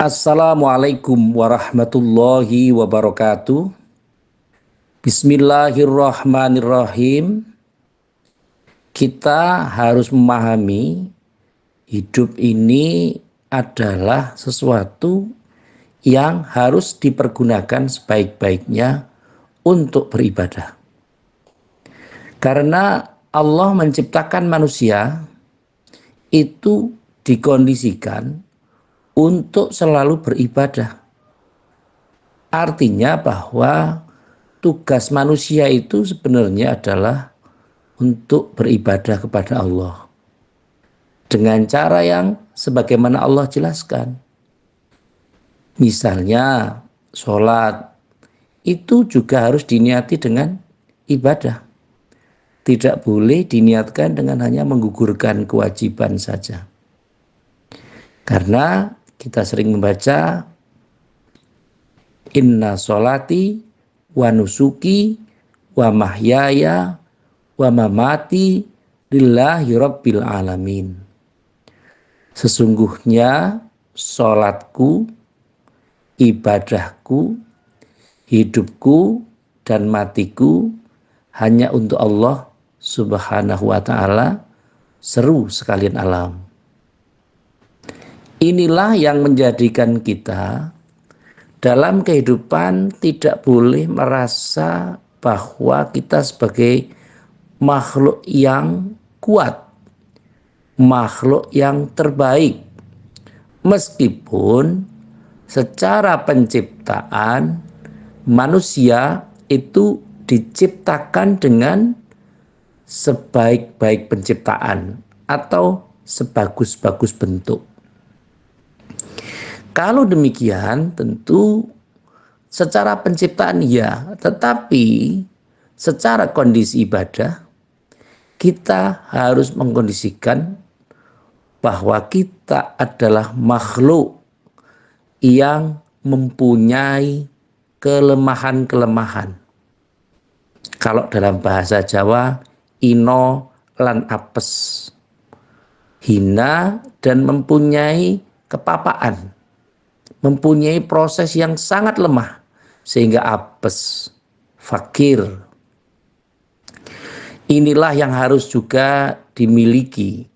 Assalamualaikum warahmatullahi wabarakatuh. Bismillahirrahmanirrahim. Kita harus memahami hidup ini adalah sesuatu yang harus dipergunakan sebaik-baiknya untuk beribadah. Karena Allah menciptakan manusia itu dikondisikan untuk selalu beribadah. Artinya bahwa tugas manusia itu sebenarnya adalah untuk beribadah kepada Allah dengan cara yang sebagaimana Allah jelaskan. Misalnya sholat itu juga harus diniati dengan ibadah. Tidak boleh diniatkan dengan hanya menggugurkan kewajiban saja. Karena kita sering membaca inna sholati wa nusuki wa mahyaya wa mamati lillahi rabbil alamin. Sesungguhnya sholatku, ibadahku, hidupku dan matiku hanya untuk Allah subhanahu wa ta'ala, seru sekalian alam. Inilah yang menjadikan kita dalam kehidupan tidak boleh merasa bahwa kita sebagai makhluk yang kuat, makhluk yang terbaik. Meskipun secara penciptaan manusia itu diciptakan dengan sebaik-baik penciptaan atau sebagus-bagus bentuk. Kalau demikian tentu secara penciptaan ya, tetapi secara kondisi ibadah kita harus mengkondisikan bahwa kita adalah makhluk yang mempunyai kelemahan-kelemahan. Kalau dalam bahasa Jawa, ino lan apes, hina dan mempunyai kepapaan, mempunyai proses yang sangat lemah sehingga apes, fakir. Inilah yang harus juga dimiliki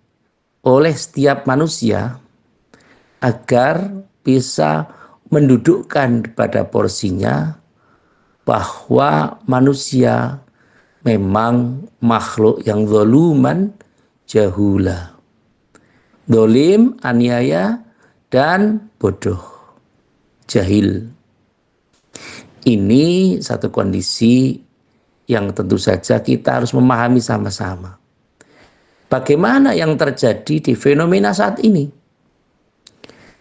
oleh setiap manusia agar bisa mendudukkan pada porsinya bahwa manusia memang makhluk yang zaluman jahula, dolim, aniaya, dan bodoh, jahil. Ini satu kondisi yang tentu saja kita harus memahami sama-sama. Bagaimana yang terjadi di fenomena saat ini?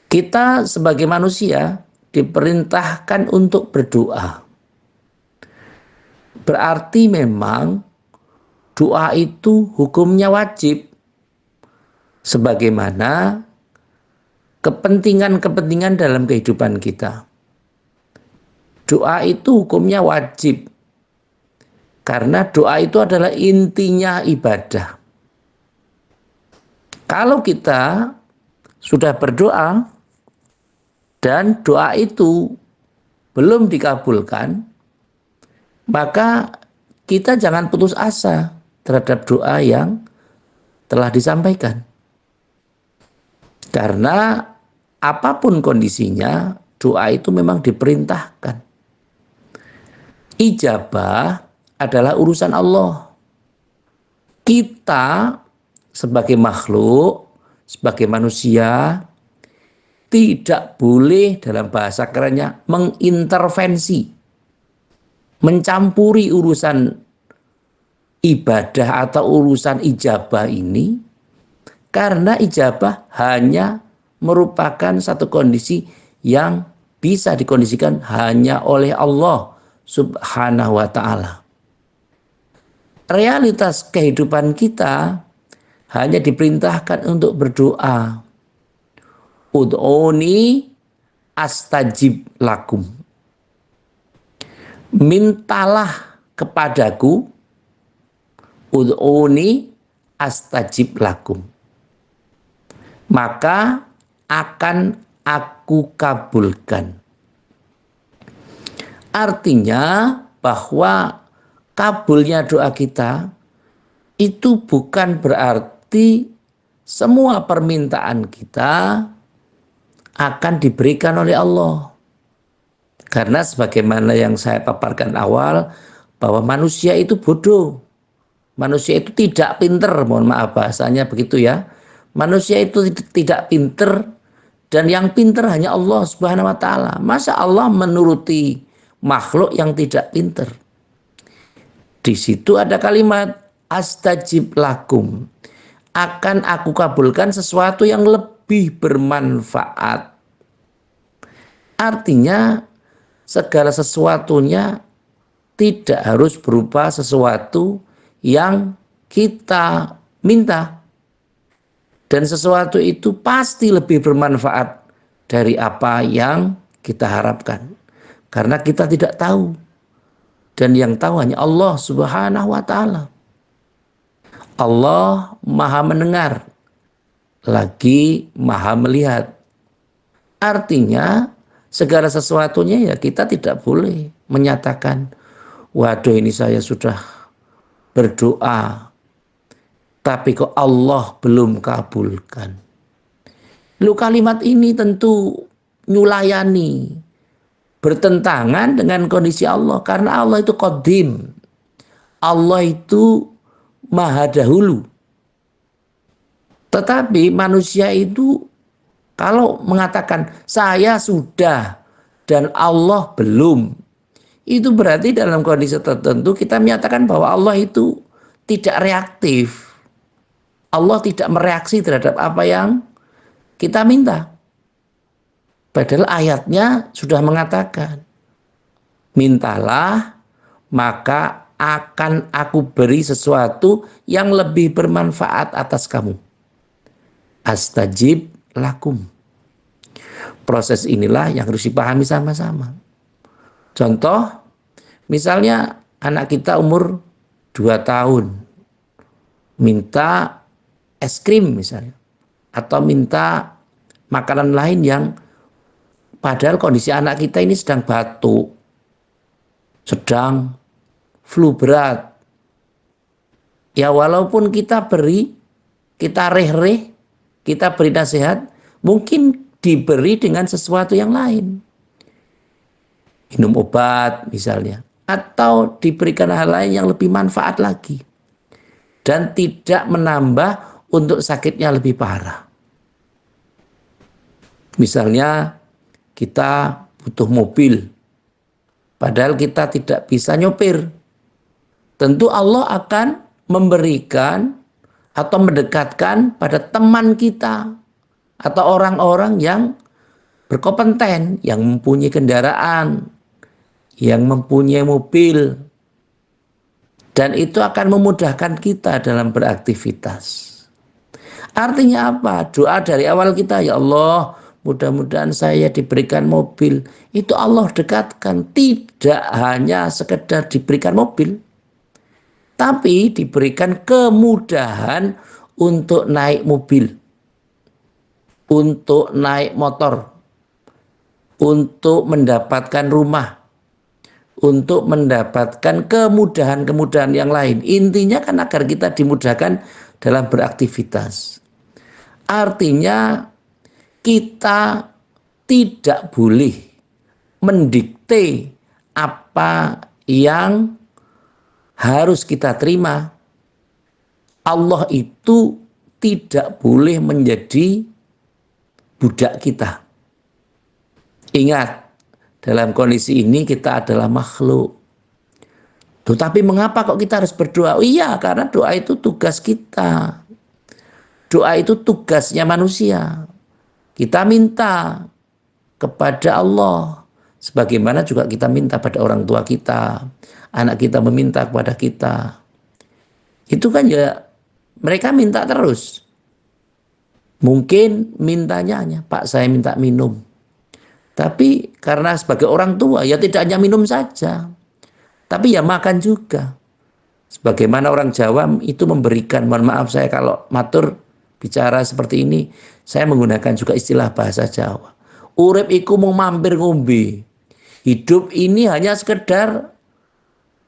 Kita sebagai manusia diperintahkan untuk berdoa. Berarti memang doa itu hukumnya wajib. Sebagaimana kepentingan-kepentingan dalam kehidupan kita. Doa itu hukumnya wajib. Karena doa itu adalah intinya ibadah. Kalau kita sudah berdoa dan doa itu belum dikabulkan, maka kita jangan putus asa terhadap doa yang telah disampaikan. Karena apapun kondisinya, doa itu memang diperintahkan. Ijabah adalah urusan Allah. Kita sebagai makhluk, sebagai manusia, tidak boleh dalam bahasa kerennya mengintervensi, mencampuri urusan ibadah atau urusan ijabah ini, karena ijabah hanya merupakan satu kondisi yang bisa dikondisikan hanya oleh Allah subhanahu wa ta'ala. Realitas kehidupan kita hanya diperintahkan untuk berdoa. Ud'uni astajib lakum. Mintalah kepadaku, ud'uni astajib lakum. Maka akan aku kabulkan. Artinya bahwa kabulnya doa kita itu bukan berarti semua permintaan kita akan diberikan oleh Allah. Karena sebagaimana yang saya paparkan awal, bahwa manusia itu bodoh. Manusia itu tidak pinter, mohon maaf bahasanya begitu ya. Manusia itu tidak pinter, dan yang pinter hanya Allah Subhanahu wa taala. Masa Allah menuruti makhluk yang tidak pinter? Di situ ada kalimat astajib lakum. Akan aku kabulkan sesuatu yang lebih bermanfaat. Artinya segala sesuatunya tidak harus berupa sesuatu yang kita minta. Dan sesuatu itu pasti lebih bermanfaat dari apa yang kita harapkan. Karena kita tidak tahu. Dan yang tahu hanya Allah Subhanahu wa taala. Allah Maha mendengar, lagi Maha melihat. Artinya segala sesuatunya ya kita tidak boleh menyatakan, waduh ini saya sudah berdoa, tapi kok Allah belum kabulkan. Lu kalimat ini tentu nyulayani, bertentangan dengan kondisi Allah. Karena Allah itu qadim. Allah itu maha dahulu. Tetapi manusia itu kalau mengatakan saya sudah dan Allah belum, itu berarti dalam kondisi tertentu kita menyatakan bahwa Allah itu tidak reaktif. Allah tidak mereaksi terhadap apa yang kita minta. Padahal ayatnya sudah mengatakan, mintalah maka akan aku beri sesuatu yang lebih bermanfaat atas kamu. Astajib lakum. Proses inilah yang harus dipahami sama-sama. Contoh, misalnya anak kita umur 2 tahun, minta es krim misalnya, atau minta makanan lain yang padahal kondisi anak kita ini sedang batuk, sedang flu berat. Ya walaupun kita beri, kita reh-reh, kita beri nasihat, mungkin diberi dengan sesuatu yang lain. Minum obat misalnya, atau diberikan hal lain yang lebih manfaat lagi. Dan tidak menambah untuk sakitnya lebih parah. Misalnya kita butuh mobil, padahal kita tidak bisa nyopir. Tentu Allah akan memberikan atau mendekatkan pada teman kita atau orang-orang yang berkompeten, yang mempunyai kendaraan, yang mempunyai mobil, dan itu akan memudahkan kita dalam beraktivitas. Artinya apa? Doa dari awal kita, ya Allah, mudah-mudahan saya diberikan mobil. Itu Allah dekatkan, tidak hanya sekedar diberikan mobil, tapi diberikan kemudahan untuk naik mobil, untuk naik motor, untuk mendapatkan rumah, untuk mendapatkan kemudahan-kemudahan yang lain. Intinya kan agar kita dimudahkan dalam beraktivitas. Artinya kita tidak boleh mendikte apa yang harus kita terima. Allah itu tidak boleh menjadi budak kita. Ingat, dalam kondisi ini kita adalah makhluk. Tetapi mengapa kok kita harus berdoa? Oh iya, karena doa itu tugas kita. Doa itu tugasnya manusia. Kita minta kepada Allah. Sebagaimana juga kita minta pada orang tua kita. Anak kita meminta kepada kita. Itu kan ya mereka minta terus. Mungkin mintanya hanya, Pak saya minta minum. Tapi karena sebagai orang tua ya tidak hanya minum saja. Tapi ya makan juga. Sebagaimana orang Jawa itu memberikan, mohon maaf saya kalau matur bicara seperti ini, saya menggunakan juga istilah bahasa Jawa. Urip iku mau mampir ngombe. Hidup ini hanya sekedar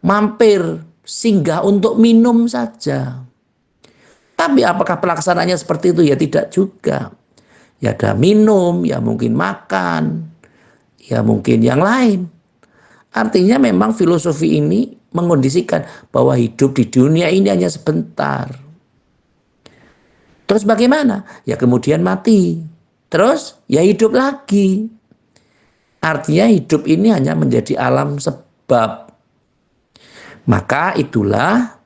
mampir, singgah untuk minum saja. Tapi apakah pelaksanaannya seperti itu? Ya tidak juga. Ya ada minum, ya mungkin makan, ya mungkin yang lain. Artinya memang filosofi ini mengondisikan bahwa hidup di dunia ini hanya sebentar. Terus bagaimana? Ya kemudian mati. Terus ya hidup lagi. Artinya hidup ini hanya menjadi alam sebab. Maka itulah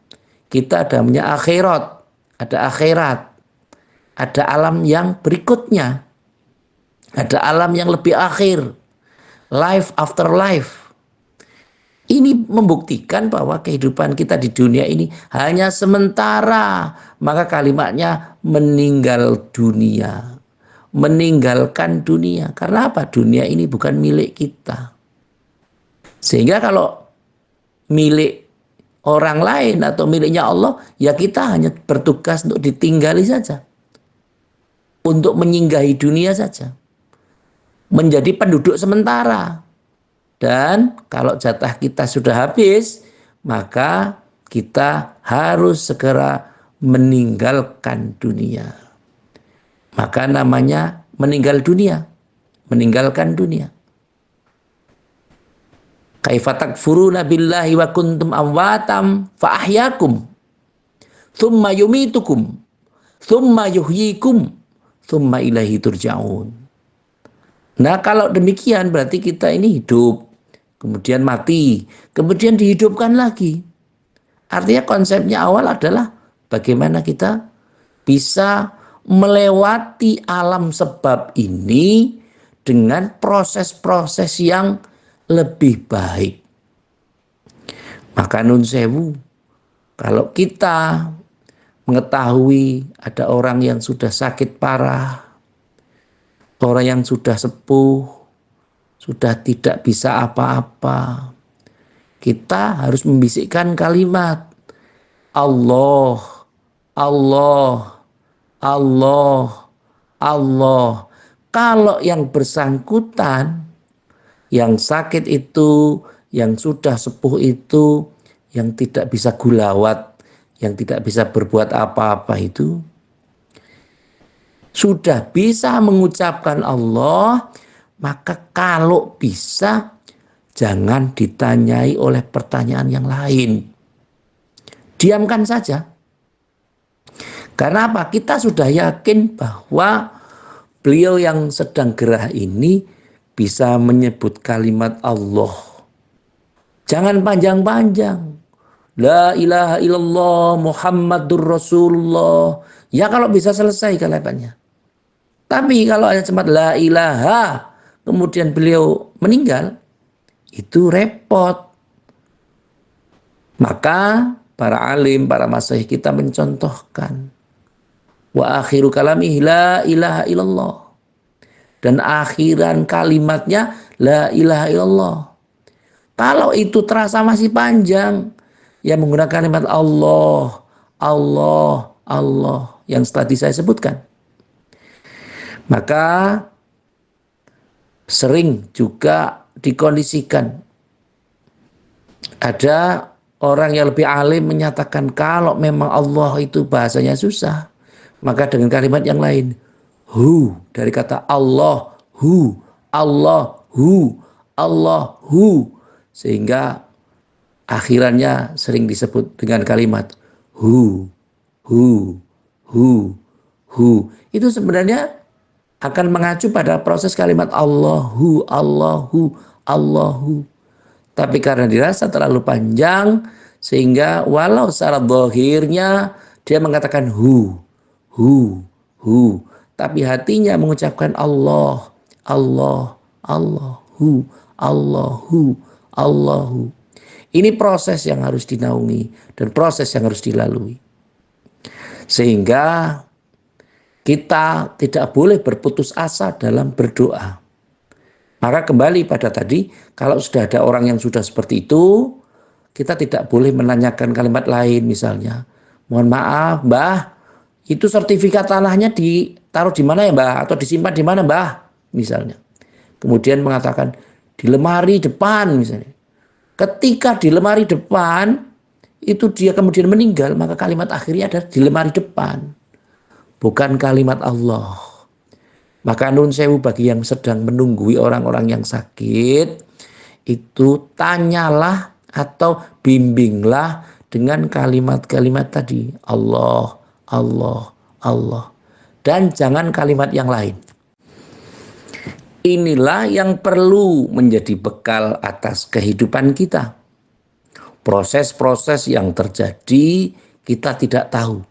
kita ada namanya akhirat. Ada akhirat. Ada alam yang berikutnya. Ada alam yang lebih akhir. Life after life. Ini membuktikan bahwa kehidupan kita di dunia ini hanya sementara. Maka kalimatnya meninggal dunia. Meninggalkan dunia. Karena apa? Dunia ini bukan milik kita. Sehingga kalau milik orang lain atau miliknya Allah, ya kita hanya bertugas untuk ditinggali saja. Untuk menyinggahi dunia saja. Menjadi penduduk sementara. Dan kalau jatah kita sudah habis, maka kita harus segera meninggalkan dunia. Maka namanya meninggal dunia, meninggalkan dunia. Kaifa takfuruna billahi wa kuntum amwatam fa ahyakum thumma yumitukum thumma yuhyikum thumma ilaihi turja'un. Nah, kalau demikian berarti kita ini hidup, kemudian mati, kemudian dihidupkan lagi. Artinya konsepnya awal adalah bagaimana kita bisa melewati alam sebab ini dengan proses-proses yang lebih baik. Maka nun sewu, kalau kita mengetahui ada orang yang sudah sakit parah, orang yang sudah sepuh, sudah tidak bisa apa-apa, kita harus membisikkan kalimat Allah, Allah, Allah, Allah. Kalau yang bersangkutan, yang sakit itu, yang sudah sepuh itu, yang tidak bisa gulawat, yang tidak bisa berbuat apa-apa itu, sudah bisa mengucapkan Allah, maka kalau bisa jangan ditanyai oleh pertanyaan yang lain. Diamkan saja. Karena apa? Kita sudah yakin bahwa beliau yang sedang gerah ini bisa menyebut kalimat Allah. Jangan panjang-panjang. La ilaha illallah Muhammadur Rasulullah. Ya kalau bisa selesai kalimatnya. Tapi kalau hanya cuma la ilaha, kemudian beliau meninggal, itu repot. Maka para alim, para masyayikh kita mencontohkan. Wa akhiru kalamih la ilaha illallah. Dan akhiran kalimatnya la ilaha illallah. Kalau itu terasa masih panjang, ya menggunakan kalimat Allah, Allah, Allah yang tadi saya sebutkan. Maka sering juga dikondisikan. Ada orang yang lebih alim menyatakan kalau memang Allah itu bahasanya susah, maka dengan kalimat yang lain, hu, dari kata Allah, hu, Allah, hu, Allah, hu, sehingga akhirannya sering disebut dengan kalimat hu, hu, hu, hu. Itu sebenarnya akan mengacu pada proses kalimat Allahu, Allahu, Allahu. Tapi karena dirasa terlalu panjang, sehingga walau secara zahirnya dia mengatakan hu, hu. Tapi hatinya mengucapkan Allah, Allah, Allahu, Allahu, Allahu. Ini proses yang harus dinaungi dan proses yang harus dilalui. Sehingga kita tidak boleh berputus asa dalam berdoa. Maka kembali pada tadi, kalau sudah ada orang yang sudah seperti itu, kita tidak boleh menanyakan kalimat lain misalnya. Mohon maaf, Mbah, itu sertifikat tanahnya ditaruh di mana ya, Mbah? Atau disimpan di mana, Mbah? Misalnya. kemudian mengatakan di lemari depan misalnya. Ketika di lemari depan itu dia kemudian meninggal, maka kalimat akhirnya adalah di lemari depan, bukan kalimat Allah. Maka nun sewu bagi yang sedang menunggui orang-orang yang sakit, itu tanyalah atau bimbinglah dengan kalimat-kalimat tadi. Allah, Allah, Allah. Dan jangan kalimat yang lain. Inilah yang perlu menjadi bekal atas kehidupan kita. Proses-proses yang terjadi kita tidak tahu.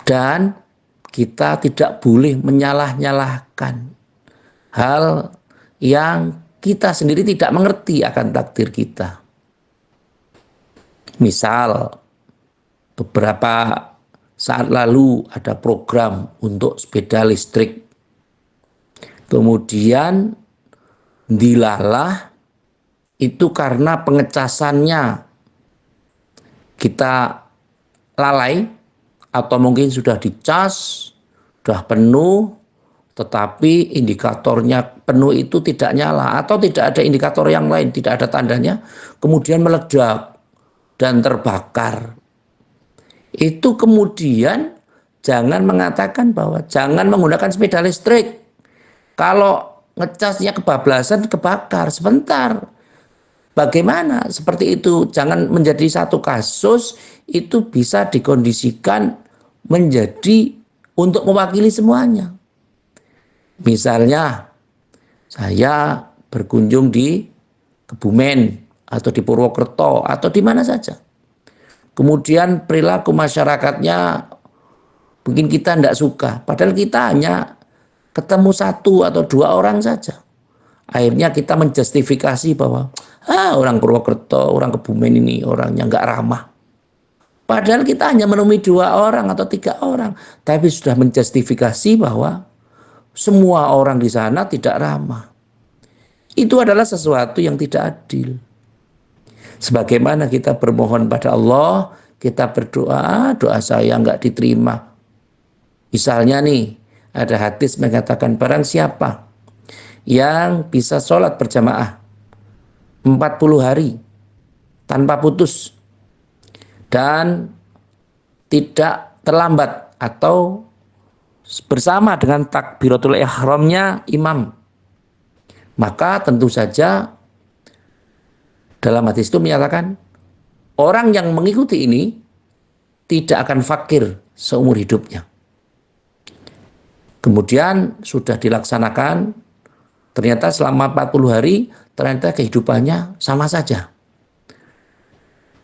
Dan kita tidak boleh menyalah-nyalahkan hal yang kita sendiri tidak mengerti akan takdir kita. Misal, beberapa saat lalu ada program untuk sepeda listrik. Kemudian dilalah itu karena pengecasannya kita lalai, atau mungkin sudah dicas, sudah penuh, tetapi indikatornya penuh itu tidak nyala, atau tidak ada indikator yang lain, tidak ada tandanya, kemudian meledak dan terbakar. Itu kemudian jangan mengatakan bahwa jangan menggunakan sepeda listrik. Kalau ngecasnya kebablasan, kebakar, sebentar. Bagaimana seperti itu? Jangan menjadi satu kasus, itu bisa dikondisikan menjadi untuk mewakili semuanya. Misalnya saya berkunjung di Kebumen atau di Purwokerto atau di mana saja. Kemudian perilaku masyarakatnya mungkin kita tidak suka, padahal kita hanya ketemu satu atau dua orang saja. Akhirnya kita menjustifikasi bahwa orang Purwokerto, orang Kebumen ini orangnya nggak ramah. Padahal kita hanya menemui 2 orang atau 3 orang, tapi sudah menjustifikasi bahwa semua orang di sana tidak ramah. Itu adalah sesuatu yang tidak adil. Sebagaimana kita bermohon pada Allah, kita berdoa, doa saya nggak diterima. Misalnya nih, ada hadis mengatakan barang siapa yang bisa sholat berjamaah 40 hari tanpa putus dan tidak terlambat atau bersama dengan takbiratul ihramnya imam, maka tentu saja dalam hadis itu menyatakan orang yang mengikuti ini tidak akan fakir seumur hidupnya. Kemudian sudah dilaksanakan, ternyata selama 40 hari ternyata kehidupannya sama saja.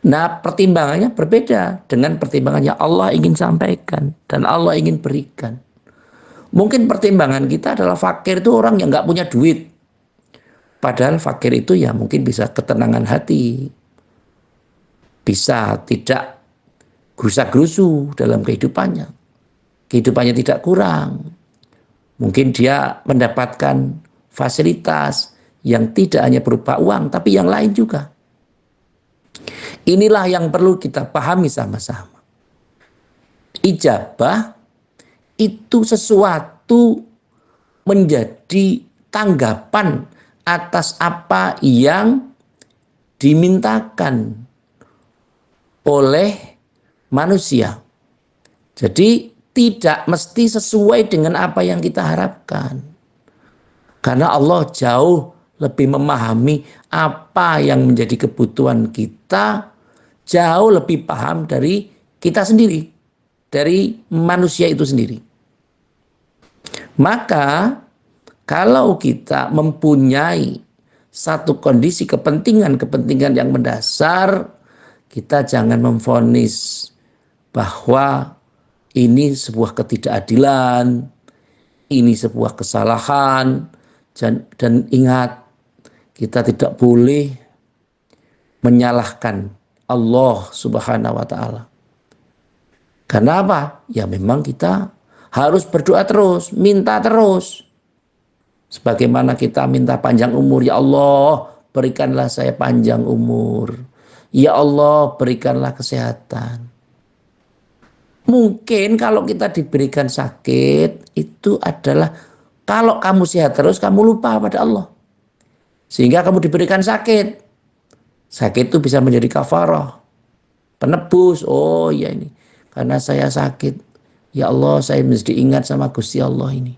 Nah, pertimbangannya berbeda dengan pertimbangannya Allah ingin sampaikan dan Allah ingin berikan. Mungkin pertimbangan kita adalah fakir itu orang yang nggak punya duit. Padahal fakir itu ya mungkin bisa ketenangan hati, bisa tidak gerusa-gerusu dalam kehidupannya. Kehidupannya tidak kurang. Mungkin dia mendapatkan fasilitas yang tidak hanya berupa uang, tapi yang lain juga. Inilah yang perlu kita pahami sama-sama. Ijabah itu sesuatu menjadi tanggapan atas apa yang dimintakan oleh manusia. Jadi tidak mesti sesuai dengan apa yang kita harapkan. Karena Allah jauh lebih memahami apa yang menjadi kebutuhan kita, jauh lebih paham dari kita sendiri, dari manusia itu sendiri. Maka kalau kita mempunyai satu kondisi kepentingan yang mendasar, kita jangan memvonis bahwa ini sebuah ketidakadilan, ini sebuah kesalahan, dan ingat, kita tidak boleh menyalahkan Allah Subhanahu wa Ta'ala. Karena apa? Ya memang kita harus berdoa terus, minta terus. Sebagaimana kita minta panjang umur, ya Allah, berikanlah saya panjang umur. Ya Allah, berikanlah kesehatan. Mungkin kalau kita diberikan sakit, itu adalah Kalau kamu sehat terus, kamu lupa pada Allah. Sehingga kamu diberikan sakit. Sakit itu bisa menjadi kafarah, penebus. Oh ya ini, karena saya sakit. Ya Allah, saya mesti ingat sama Gusti Allah ini.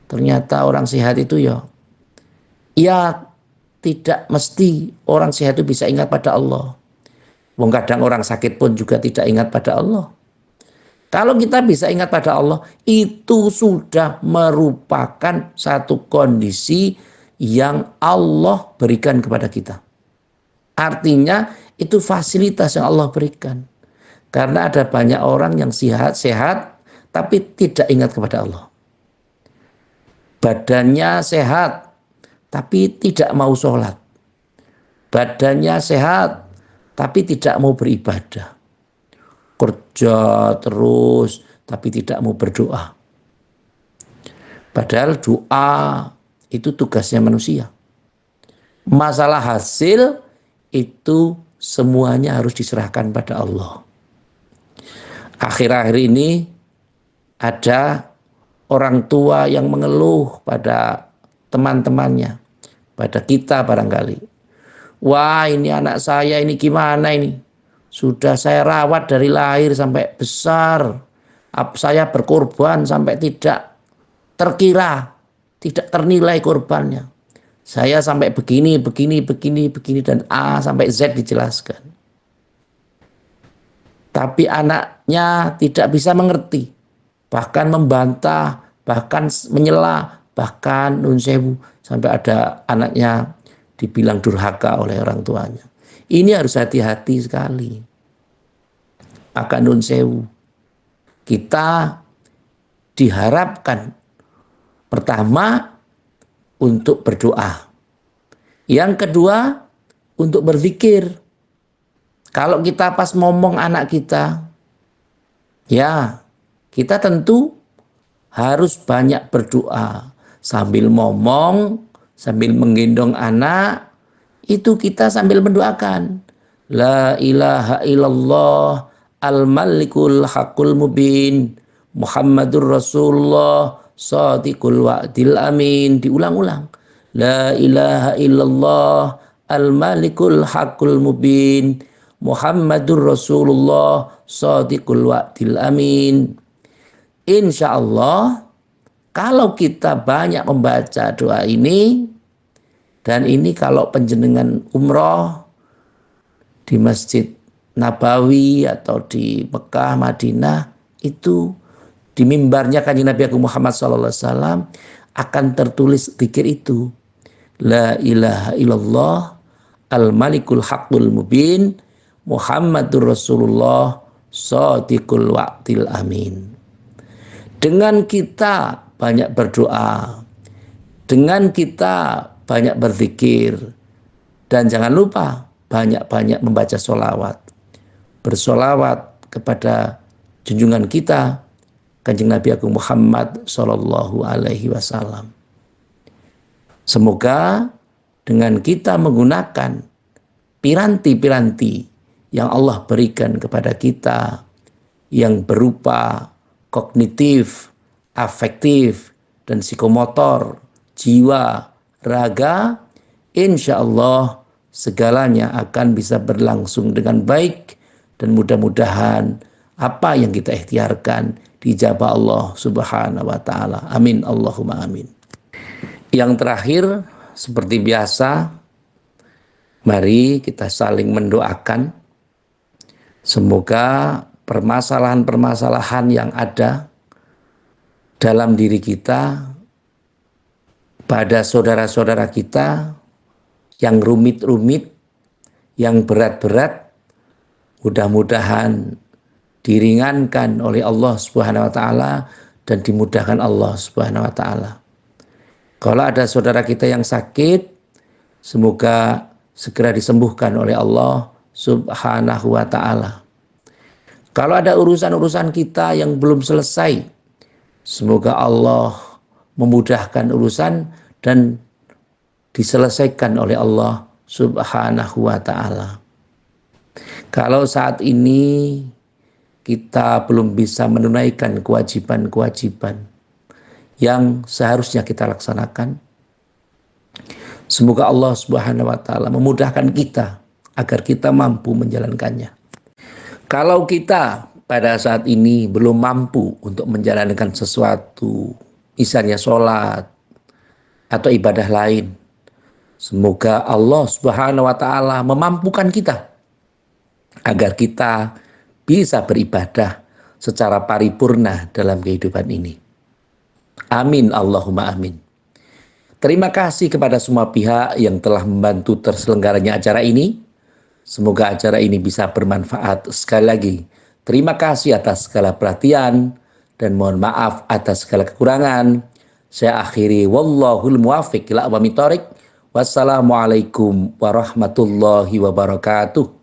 Ternyata orang sehat itu ya tidak mesti orang sehat itu bisa ingat pada Allah. Wong kadang orang sakit pun juga tidak ingat pada Allah. Kalau kita bisa ingat pada Allah, itu sudah merupakan satu kondisi yang Allah berikan kepada kita. Artinya itu fasilitas yang Allah berikan. Karena ada banyak orang yang sehat tapi tidak ingat kepada Allah. Badannya sehat tapi tidak mau sholat. Badannya sehat tapi tidak mau beribadah. Kerja terus tapi tidak mau berdoa. Padahal doa itu tugasnya manusia. Masalah hasil itu semuanya harus diserahkan pada Allah. Akhir-akhir ini ada orang tua yang mengeluh pada teman-temannya, pada kita barangkali. Wah, ini anak saya ini gimana ini? Sudah saya rawat dari lahir sampai besar. Saya berkorban sampai tidak terkira, tidak ternilai korbannya. Saya sampai begini, dan A sampai Z dijelaskan. Tapi anaknya tidak bisa mengerti, bahkan membantah, bahkan menyela, bahkan nun sewu, sampai ada anaknya dibilang durhaka oleh orang tuanya. Ini harus hati-hati sekali. Maka nun sewu, kita diharapkan pertama untuk berdoa. Yang kedua untuk berzikir. Kalau kita pas ngomong anak kita, ya kita tentu harus banyak berdoa. Sambil ngomong, sambil menggendong anak, itu kita sambil mendoakan. La ilaha illallah al-malikul haqqul mubin Muhammadur Rasulullah Shadiqul wa'dil amin. Diulang-ulang. La ilaha illallah al-malikul haqqul mubin Muhammadur Rasulullah Shadiqul wa'dil amin. Insya Allah kalau kita banyak membaca doa ini, dan ini kalau penjenengan umroh di Masjid Nabawi atau di Mekah, Madinah, itu di mimbarnya Kanjeng Nabi Agung Muhammad SAW akan tertulis zikir itu. La ilaha illallah al-malikul haqqul mubin Muhammadur Rasulullah Shadiqul wa'dil amin. Dengan kita banyak berdoa, dengan kita banyak berzikir, dan jangan lupa banyak-banyak membaca sholawat, bersolawat kepada junjungan kita Kanjeng Nabi Agung Muhammad Sallallahu Alaihi Wasallam. Semoga dengan kita menggunakan piranti-piranti yang Allah berikan kepada kita, yang berupa kognitif, afektif, dan psikomotor, jiwa, raga, insya Allah segalanya akan bisa berlangsung dengan baik, dan mudah-mudahan apa yang kita ikhtiarkan dijabah Allah Subhanahu wa taala. Amin Allahumma amin. Yang terakhir, seperti biasa, mari kita saling mendoakan semoga permasalahan-permasalahan yang ada dalam diri kita, pada saudara-saudara kita yang rumit-rumit, yang berat-berat, mudah-mudahan diringankan oleh Allah Subhanahu wa taala dan dimudahkan Allah Subhanahu wa taala. Kalau ada saudara kita yang sakit, semoga segera disembuhkan oleh Allah Subhanahu wa taala. Kalau ada urusan-urusan kita yang belum selesai, semoga Allah memudahkan urusan dan diselesaikan oleh Allah Subhanahu wa taala. Kalau saat ini kita belum bisa menunaikan kewajiban-kewajiban yang seharusnya kita laksanakan. Semoga Allah Subhanahu wa taala memudahkan kita agar kita mampu menjalankannya. Kalau kita pada saat ini belum mampu untuk menjalankan sesuatu, misalnya sholat atau ibadah lain, semoga Allah Subhanahu wa taala memampukan kita agar kita bisa beribadah secara paripurna dalam kehidupan ini. Amin Allahumma amin. Terima kasih kepada semua pihak yang telah membantu terselenggaranya acara ini. Semoga acara ini bisa bermanfaat. Sekali lagi, terima kasih atas segala perhatian dan mohon maaf atas segala kekurangan. Saya akhiri, wallahul muwaffiq ila aqwamit thoriq. Wassalamualaikum warahmatullahi wabarakatuh.